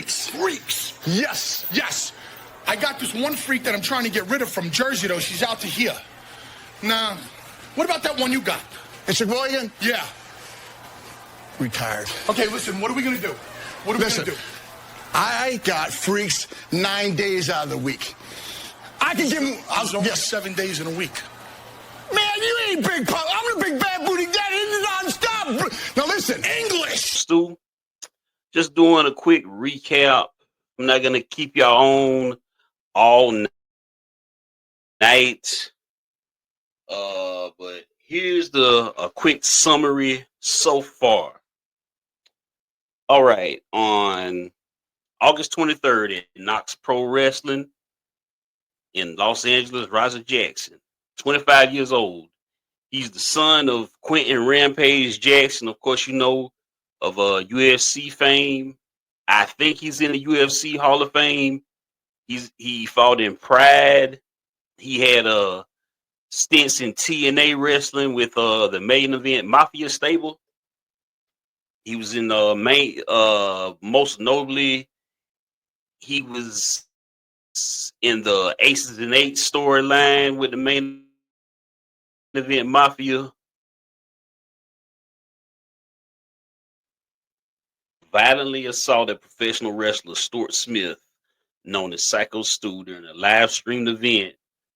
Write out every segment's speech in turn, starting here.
Freaks. Yes. Yes. I got this one freak that I'm trying to get rid of from Jersey, though. She's out to here. Nah. What about that one you got? It's your boy again? Yeah. Retired. Okay, listen, what are we going to do? What are we going to do? I got freaks 9 days out of the week. I can give him... There's only 7 days in a week. Man, you ain't big pop. I'm the big bad booty daddy. It's non-stop. Now listen, English. Stu, just doing a quick recap. I'm not going to keep y'all on all night. But here's a quick summary so far. All right, on August 23rd at KnokX Pro Wrestling in Los Angeles, Roger Jackson, 25 years old. He's the son of Quinton Rampage Jackson. Of course, you know, of UFC fame. I think he's in the UFC Hall of Fame. He fought in Pride. He had stints in TNA wrestling with the main event Mafia stable. He was in most notably, he was in the Aces and Eights storyline with the main event Mafia. Violently assaulted professional wrestler Stuart Smith, known as Sycho Stu, during a live streamed event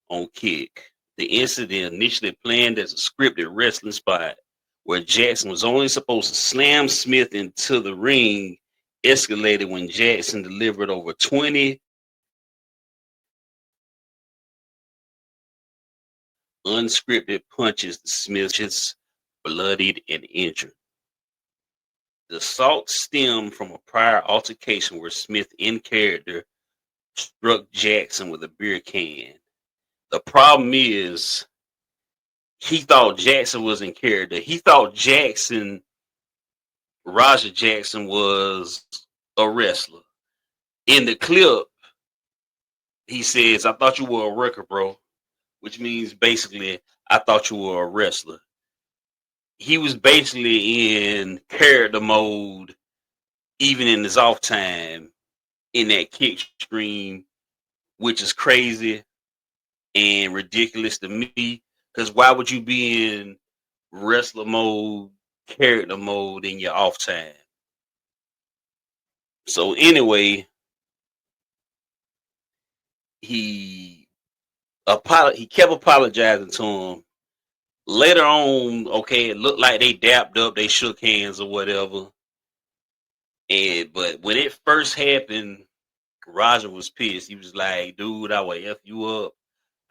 on Kick. The incident, initially planned as a scripted wrestling spot where Jackson was only supposed to slam Smith into the ring, escalated when Jackson delivered over 20 unscripted punches to Smith, just bloodied and injured. The assault stemmed from a prior altercation where Smith, in character, struck Jackson with a beer can. The problem is, he thought Jackson was in character. He thought Roger Jackson, was a wrestler. In the clip, he says, "I thought you were a wrecker, bro," which means basically, I thought you were a wrestler. He was basically in character mode, even in his off time, in that kick stream, which is crazy and ridiculous to me. Because why would you be in wrestler mode, character mode in your off time? So anyway, he kept apologizing to him. Later on, okay, it looked like they dapped up, they shook hands or whatever. But when it first happened, Roger was pissed. He was like, "Dude, I will F you up.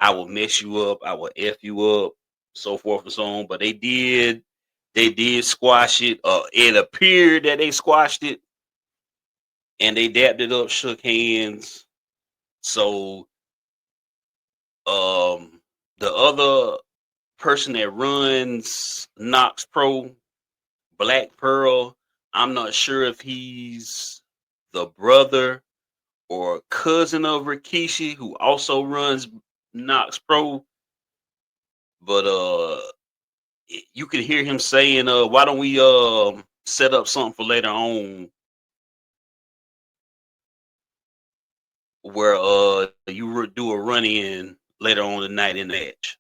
I will mess you up. I will F you up," so forth and so on. But they did squash it. It appeared that they squashed it, and they dapped it up, shook hands. So, the other person that runs KnokX Pro, Black Pearl, I'm not sure if he's the brother or cousin of Rikishi, who also runs KnokX Pro. But you could hear him saying, "Why don't we set up something for later on where you do a run in later on tonight in the match?"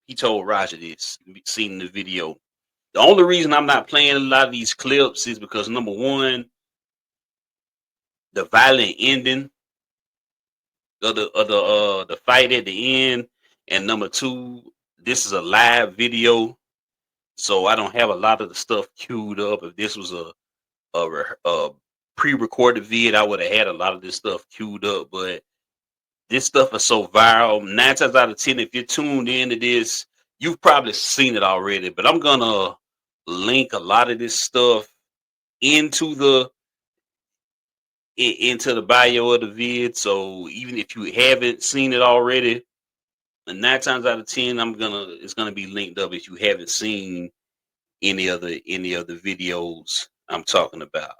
He told Roger this. Seen the video. The only reason I'm not playing a lot of these clips is because, number one, the violent ending of the fight at the end, and number two, this is a live video, so I don't have a lot of the stuff queued up. If this was a pre-recorded vid, I would have had a lot of this stuff queued up. But this stuff is so viral. 9 times out of 10, if you're tuned into this, you've probably seen it already. But I'm gonna link a lot of this stuff into the bio of the vid. So even if you haven't seen it already, 9 times out of 10, it's gonna be linked up if you haven't seen any of the videos I'm talking about.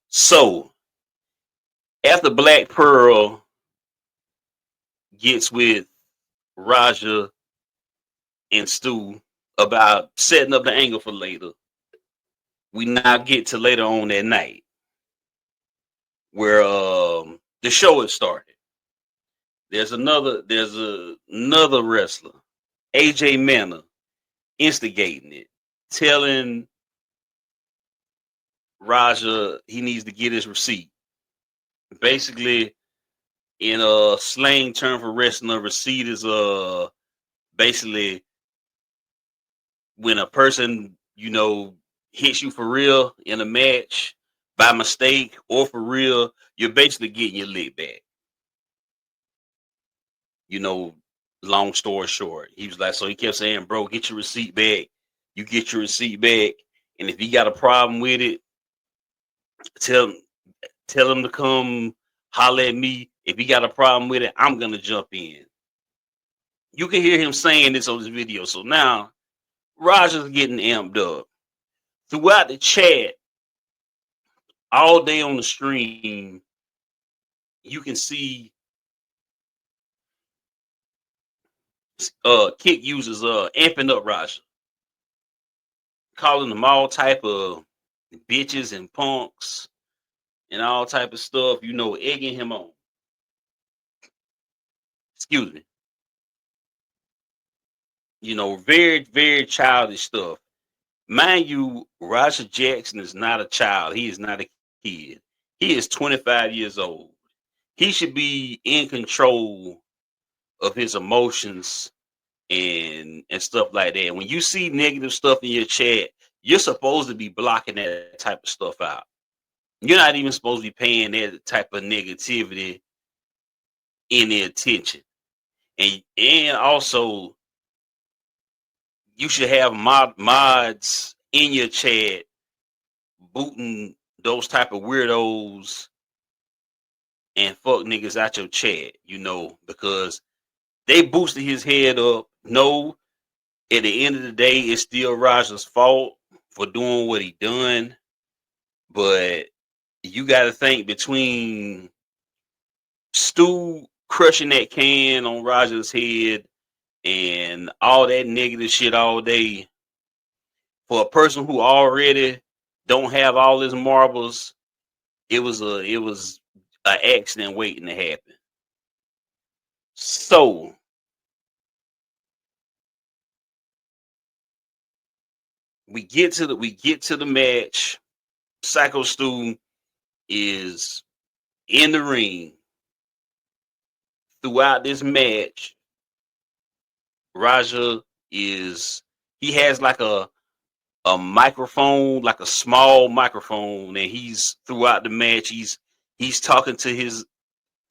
So after Black Pearl gets with Raja and Stu about setting up the angle for later, we now get to later on that night. where the show has started. There's another wrestler, AJ Manor, instigating it, telling Raja he needs to get his receipt. Basically, in a slang term for wrestling, a receipt is basically when a person, hits you for real in a match by mistake or for real, you're basically getting your lick back. Long story short, he was like, so he kept saying, bro, get your receipt back. You get your receipt back. And if he got a problem with it, tell him to come holler at me. If he got a problem with it, I'm going to jump in. You can hear him saying this on this video. So now Roger's getting amped up. Throughout the chat, all day on the stream, you can see kick users amping up Roger, calling them all type of bitches and punks and all type of stuff, egging him on. Excuse me. Very, very childish stuff. Mind you, Roger Jackson is not a child. He is not a kid. He is 25 years old. He should be in control of his emotions and stuff like that. When you see negative stuff in your chat, you're supposed to be blocking that type of stuff out. You're not even supposed to be paying that type of negativity any attention. And also, you should have mods in your chat booting those type of weirdos and fuck niggas out your chat, because they boosted his head up. No, at the end of the day, it's still Roger's fault for doing what he done. But you got to think, between Stu crushing that can on Roger's head and all that negative shit all day, for a person who already don't have all his marbles, it was an accident waiting to happen. So we get to the match. Sycho Stu is in the ring. Throughout this match, Raja he has like a microphone, like a small microphone, and he's throughout the match, he's talking to his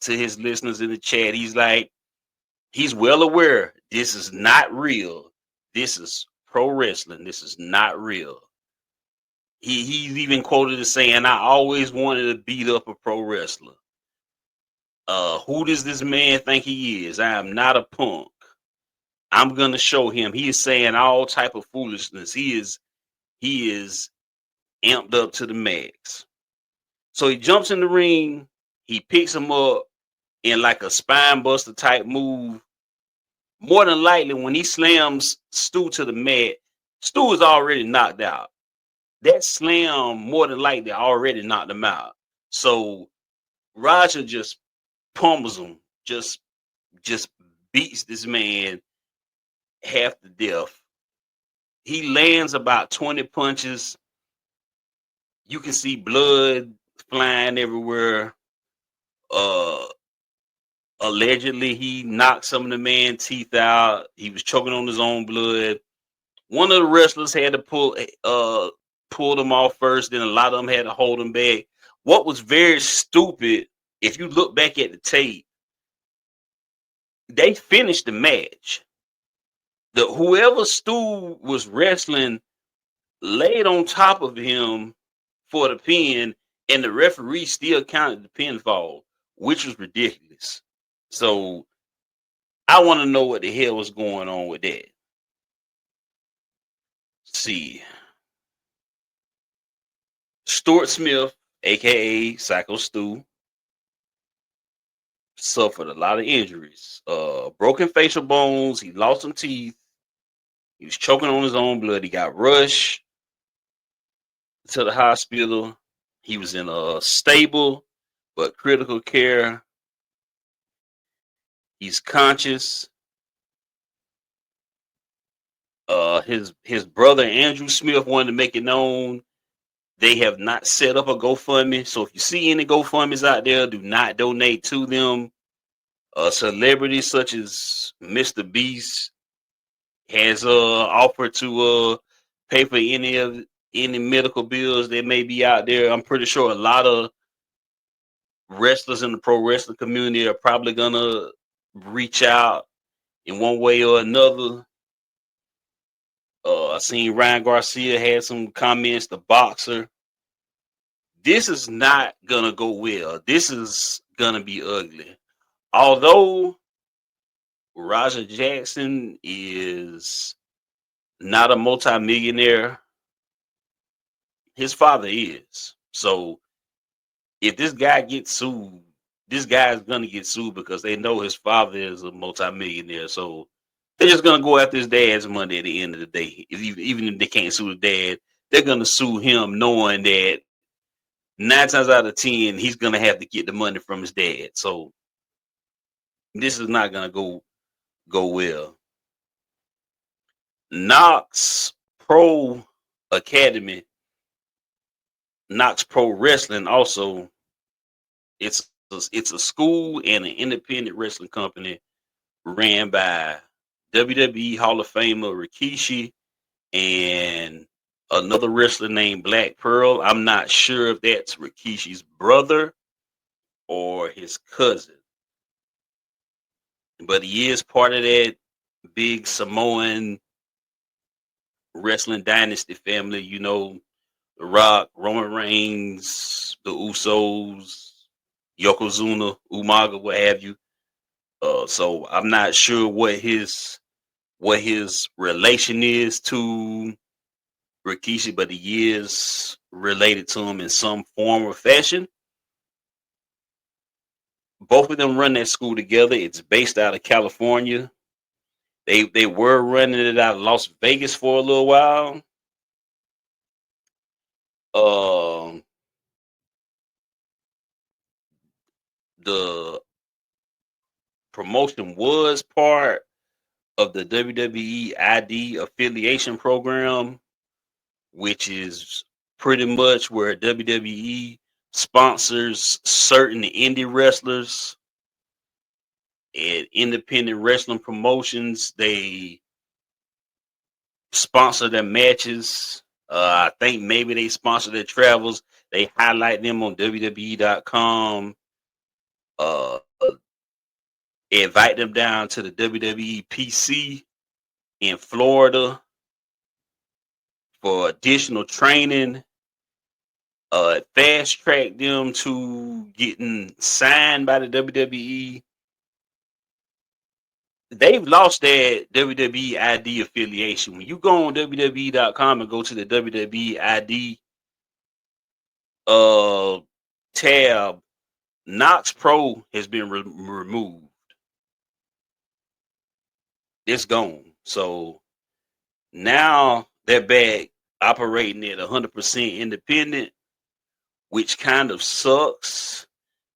listeners in the chat. He's like, he's well aware this is not real. This is pro wrestling. This is not real. He's even quoted as saying, I always wanted to beat up a pro wrestler. Who does this man think he is? I am not a punk. I'm gonna show him. He is saying all type of foolishness. He is amped up to the max. So he jumps in the ring. He picks him up in like a spine buster type move. More than likely, when he slams Stu to the mat, Stu is already knocked out. That slam more than likely already knocked him out. So Roger just pummels him, just beats this man half to death. He lands about 20 punches. You can see blood flying everywhere. Allegedly, he knocked some of the man's teeth out. He was choking on his own blood. One of the wrestlers had to pull them off first. Then a lot of them had to hold him back. What was very stupid, if you look back at the tape, they finished the match. Whoever Stu was wrestling laid on top of him for the pin, and the referee still counted the pinfall, which was ridiculous. So I want to know what the hell was going on with that. Let's see. Stuart Smith, aka Syko Stu, suffered a lot of injuries. Broken facial bones. He lost some teeth. He was choking on his own blood. He got rushed to the hospital. He was in a stable, but critical care. He's conscious. His brother Andrew Smith wanted to make it known they have not set up a GoFundMe. So if you see any GoFundMes out there, do not donate to them. Celebrities such as Mr. Beast has offered to pay for any medical bills that may be out there. I'm pretty sure a lot of wrestlers in the pro wrestling community are probably gonna reach out in one way or another. I seen Ryan Garcia had some comments, the boxer. This is not gonna go well. This is gonna be ugly. Although Roger Jackson is not a multimillionaire, his father is. So if this guy gets sued, this guy is gonna get sued because they know his father is a multimillionaire. So they're just gonna go after his dad's money at the end of the day. Even if they can't sue the dad, they're gonna sue him, knowing that 9 times out of 10 he's gonna have to get the money from his dad. So this is not gonna go well. KnokX Pro Academy, KnokX Pro Wrestling, also it's a school and an independent wrestling company ran by WWE Hall of Famer Rikishi and another wrestler named Black Pearl. I'm not sure if that's Rikishi's brother or his cousin, but he is part of that big Samoan wrestling dynasty family. You know, The Rock, Roman Reigns, the Usos, Yokozuna, Umaga, what have you. So I'm not sure what his relation is to Rikishi, but he is related to him in some form or fashion. Both of them run that school together. It's based out of California. They were running it out of Las Vegas for a little while. The promotion was part of the WWE ID affiliation program, which is pretty much where WWE sponsors certain indie wrestlers and independent wrestling promotions. They sponsor their matches. I think maybe they sponsor their travels. They highlight them on WWE.com. Invite them down to the WWE PC in Florida for additional training. Fast track them to getting signed by the WWE. They've lost their WWE ID affiliation. When you go on WWE.com and go to the WWE ID tab, KnokX Pro has been removed. It's gone. So now they're back operating at 100% independent, which kind of sucks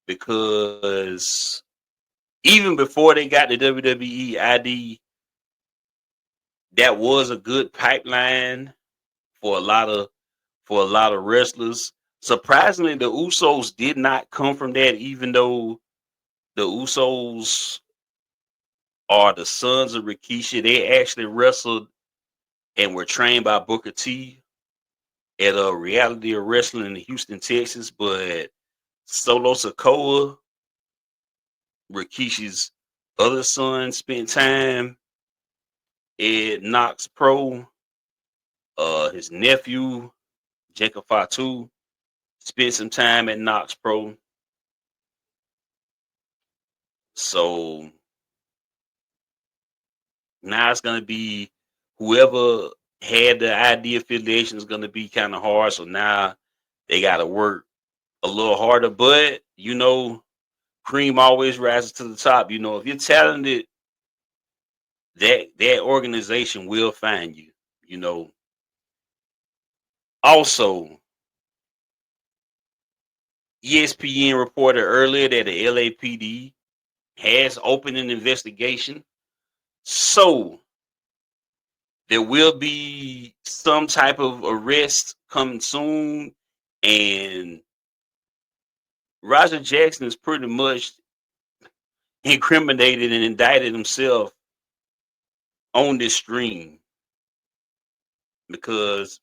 because even before they got the WWE ID, that was a good pipeline for a lot of wrestlers. Surprisingly, the Usos did not come from that, even though the Usos are the sons of Rikishi. They actually wrestled and were trained by Booker T at a Reality of Wrestling in Houston, Texas. But Solo Sikoa, Rikishi's other son, spent time at KnokX Pro. His nephew, Jacob Fatu, spent some time at KnokX Pro. So now it's going to be whoever had the ID affiliation is going to be kind of hard. So now they got to work a little harder. But, you know, cream always rises to the top. You know, if you're talented, that organization will find you, you know. Also, ESPN reported earlier that the LAPD has opened an investigation. So there will be some type of arrest coming soon. And Roger Jackson is pretty much incriminated and indicted himself on this stream because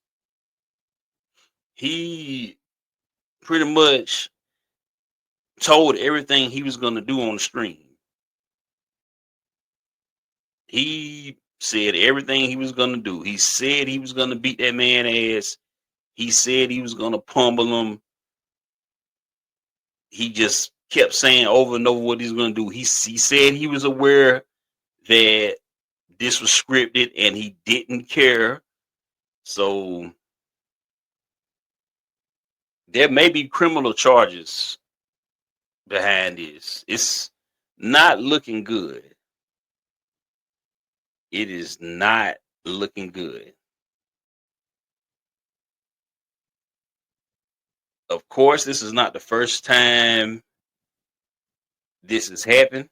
he pretty much told everything he was going to do on the stream. He said everything he was going to do. He said he was going to beat that man ass. He said he was going to pummel him. He just kept saying over and over what he's going to do. He said he was aware that this was scripted and he didn't care. So there may be criminal charges behind this. It's not looking good. It is not looking good. Of course, this is not the first time this has happened.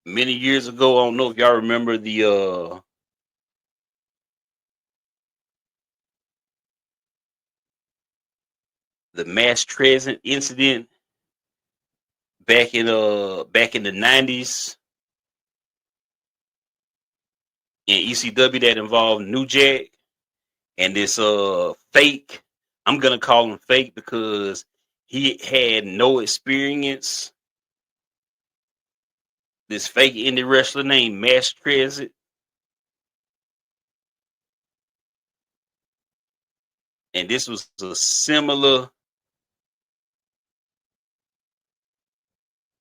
Many years ago, I don't know if y'all remember the mass transit incident back in the 90s in ECW that involved New Jack and this fake. I'm gonna call him fake because he had no experience. This fake indie wrestler named Mass Transit. And this was a similar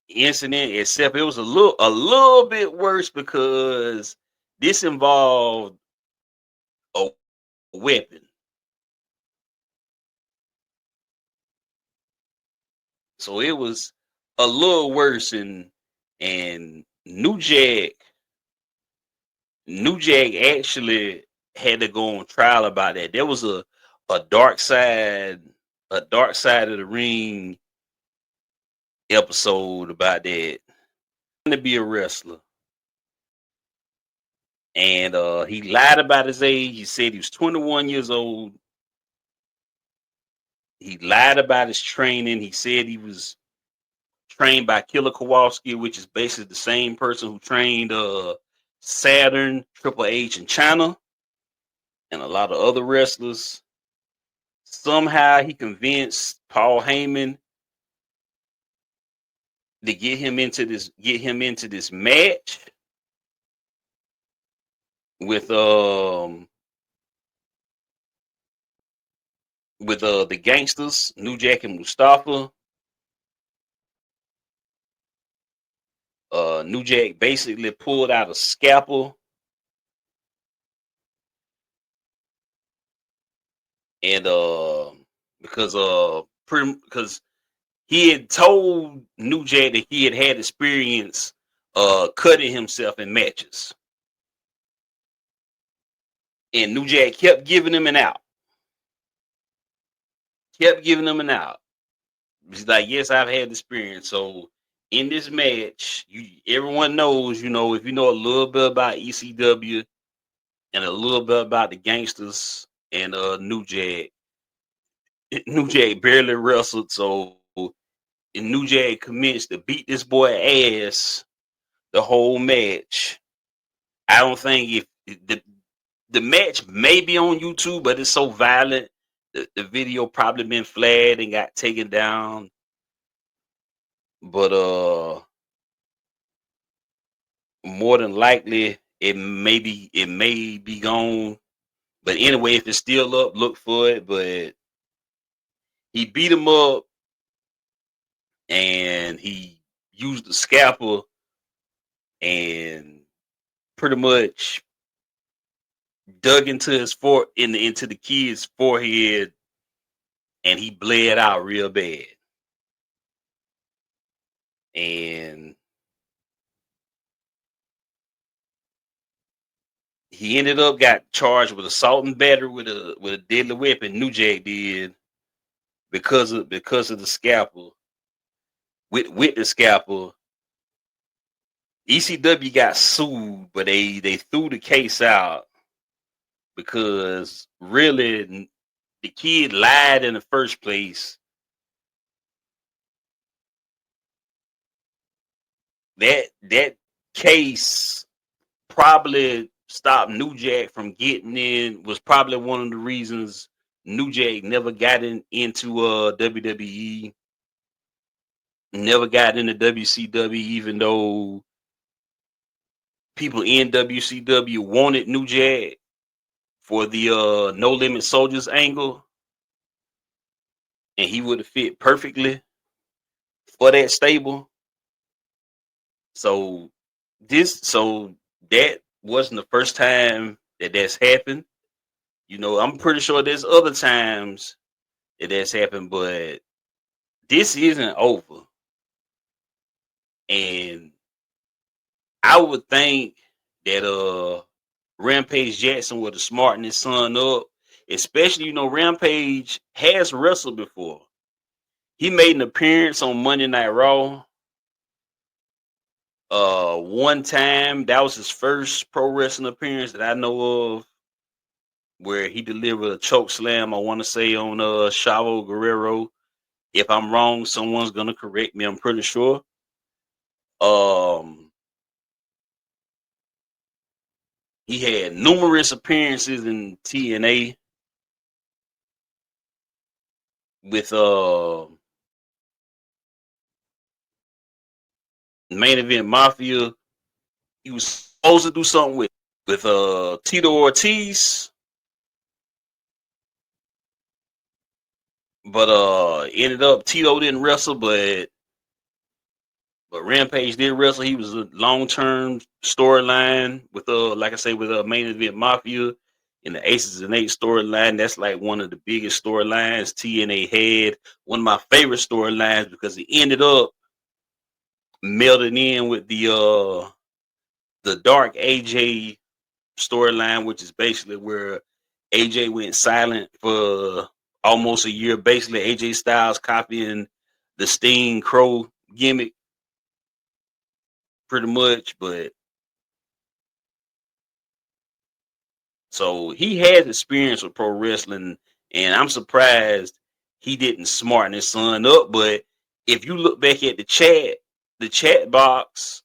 incident, except it was a little bit worse because this involved a weapon. So it was a little worse, and New Jack actually had to go on trial about that. There was a dark side of the ring episode about that. To be a wrestler, and he lied about his age. He said he was 21 years old. He lied about his training. He said he was trained by Killer Kowalski, which is basically the same person who trained Saturn, Triple H, and China, and a lot of other wrestlers. Somehow he convinced Paul Heyman to get him into this match with the gangsters, New Jack and Mustafa. New Jack basically pulled out a scalpel and because he had told New Jack that he had experience cutting himself in matches, and New Jack kept giving him an out. He's like, yes, I've had experience. So in this match, everyone knows, if you know a little bit about ECW and a little bit about the gangsters and New Jack. New Jack barely wrestled, so New Jack commenced to beat this boy ass the whole match. I don't think if the match may be on YouTube, but it's so violent, the video probably been flagged and got taken down. But more than likely it may be gone. But anyway, if it's still up, look for it. But he beat him up and he used the scalpel and pretty much dug into into the kid's forehead, and he bled out real bad. And he ended up got charged with assault and battery with a deadly weapon. New Jack did because of the scalpel. With the scalpel, ECW got sued, but they threw the case out because really the kid lied in the first place. That case probably stopped New Jack from getting in. Was probably one of the reasons New Jack never got into WWE, never got into WCW, even though people in WCW wanted New Jack for the No Limit Soldiers angle, and he would have fit perfectly for that stable. So that wasn't the first time that's happened. I'm pretty sure there's other times that's happened, but this isn't over. And I would think that Rampage Jackson would have smartened his son up, especially Rampage has wrestled before. He made an appearance on Monday Night Raw. One time, that was his first pro wrestling appearance that I know of, where he delivered a choke slam, I want to say, on Chavo Guerrero. If I'm wrong, someone's gonna correct me. I'm pretty sure. He had numerous appearances in TNA with Main Event Mafia. He was supposed to do something with Tito Ortiz, but ended up Tito didn't wrestle, but Rampage did wrestle. He was a long-term storyline with like I say, with Main Event Mafia in the Aces and Eight storyline. That's like one of the biggest storylines TNA had. One of my favorite storylines because it ended up melding in with the Dark AJ storyline, which is basically where AJ went silent for almost a year. Basically, AJ Styles copying the Sting Crow gimmick, pretty much. But so he has experience with pro wrestling, and I'm surprised he didn't smarten his son up. But if you look back at the chat box,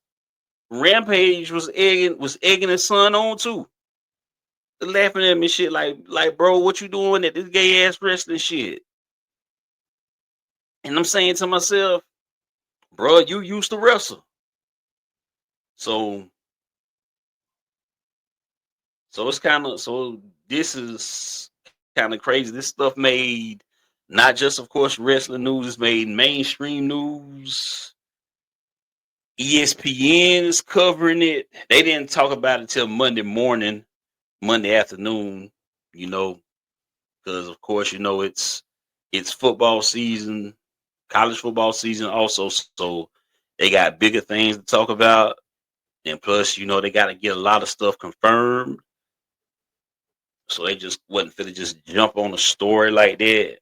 Rampage was egging his son on too, laughing at me shit like bro, what you doing at this gay ass wrestling shit? And I'm saying to myself, bro, you used to wrestle. So this is kind of crazy. This stuff made not just, of course, wrestling news, it's made mainstream news. ESPN is covering it. They didn't talk about it till Monday afternoon, because of course, it's football season, college football season also. So they got bigger things to talk about. And plus, they got to get a lot of stuff confirmed. So they just wasn't fit to just jump on a story like that.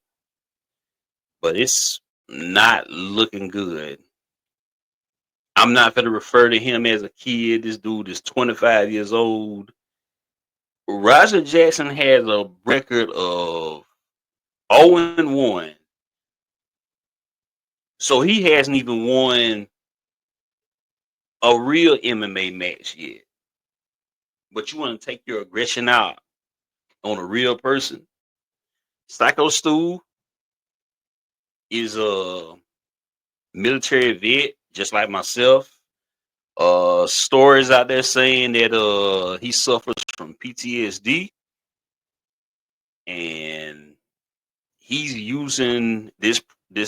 But it's not looking good. I'm not going to refer to him as a kid. This dude is 25 years old. Roger Jackson has a record of 0-1. So he hasn't even won a real MMA match yet. But you want to take your aggression out on a real person. Sycho Stu is a military vet, just like myself. Stories out there saying that he suffers from PTSD, and he's using this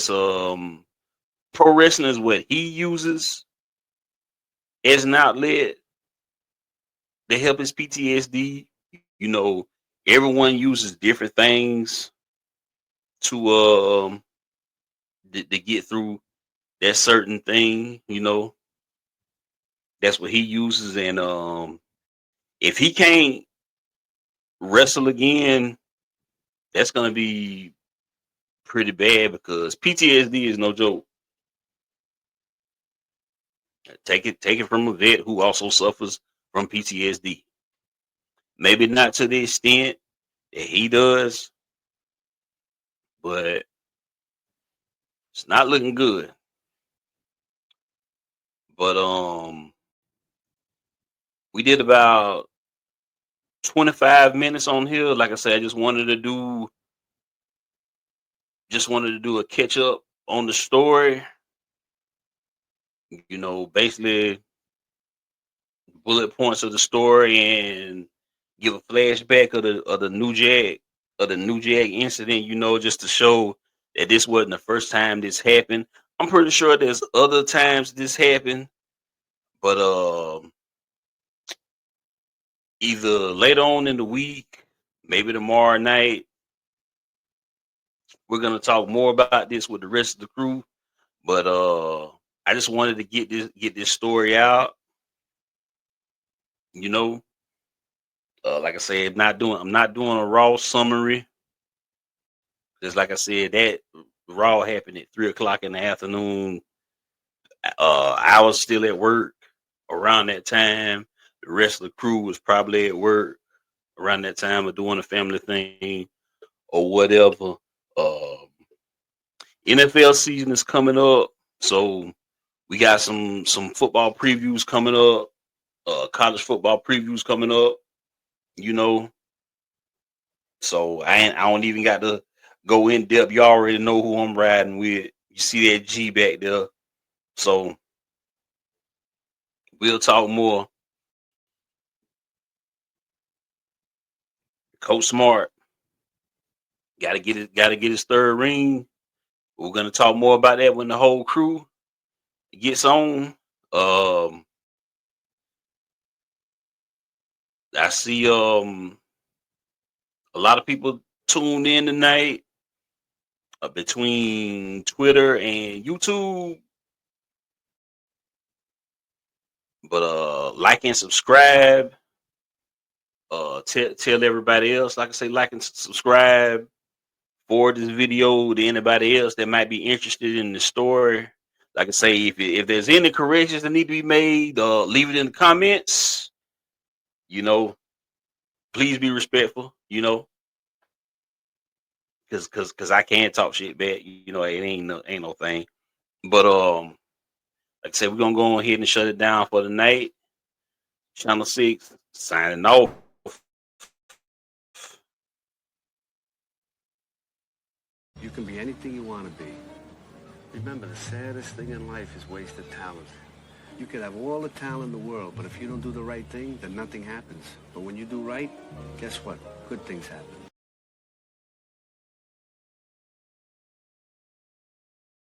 pro wrestling is what he uses as an outlet to help his PTSD. Everyone uses different things to to get through that certain thing. That's what he uses, and if he can't wrestle again, that's gonna be pretty bad because PTSD is no joke. Take it from a vet who also suffers from PTSD. Maybe not to the extent that he does, but it's not looking good. But we did about 25 minutes on here. Like I said, I just wanted to do a catch up on the story. You know, basically bullet points of the story and give a flashback of the New Jag incident. You know, just to show that this wasn't the first time this happened. I'm pretty sure there's other times this happened, but either later on in the week, maybe tomorrow night, we're gonna talk more about this with the rest of the crew. But I just wanted to get this story out. You know, like I said, I'm not doing a raw summary. Just like I said, that raw happened at 3 o'clock in the afternoon. I was still at work around that time. The rest of the crew was probably at work around that time or doing a family thing or whatever. NFL season is coming up, so we got some football previews coming up, college football previews coming up. You know, so I don't even got to go in depth. You already know who I'm riding with. You see that G back there, so we'll talk more. Coach Smart got to get his third ring. We're gonna talk more about that when the whole crew gets on. I see a lot of people tuned in tonight between Twitter and YouTube. But like and subscribe. Tell everybody else. Like I say, like and subscribe. Forward this video to anybody else that might be interested in the story. Like I say, if there's any corrections that need to be made, leave it in the comments. You know, please be respectful. You know, because I can't talk shit back. You know, it ain't no thing. But like I said, we're gonna go ahead and shut it down for the night. Channel 6 signing off. You can be anything you want to be. Remember, the saddest thing in life is wasted talent. You could have all the talent in the world, but if you don't do the right thing, then nothing happens. But when you do right, guess what? Good things happen.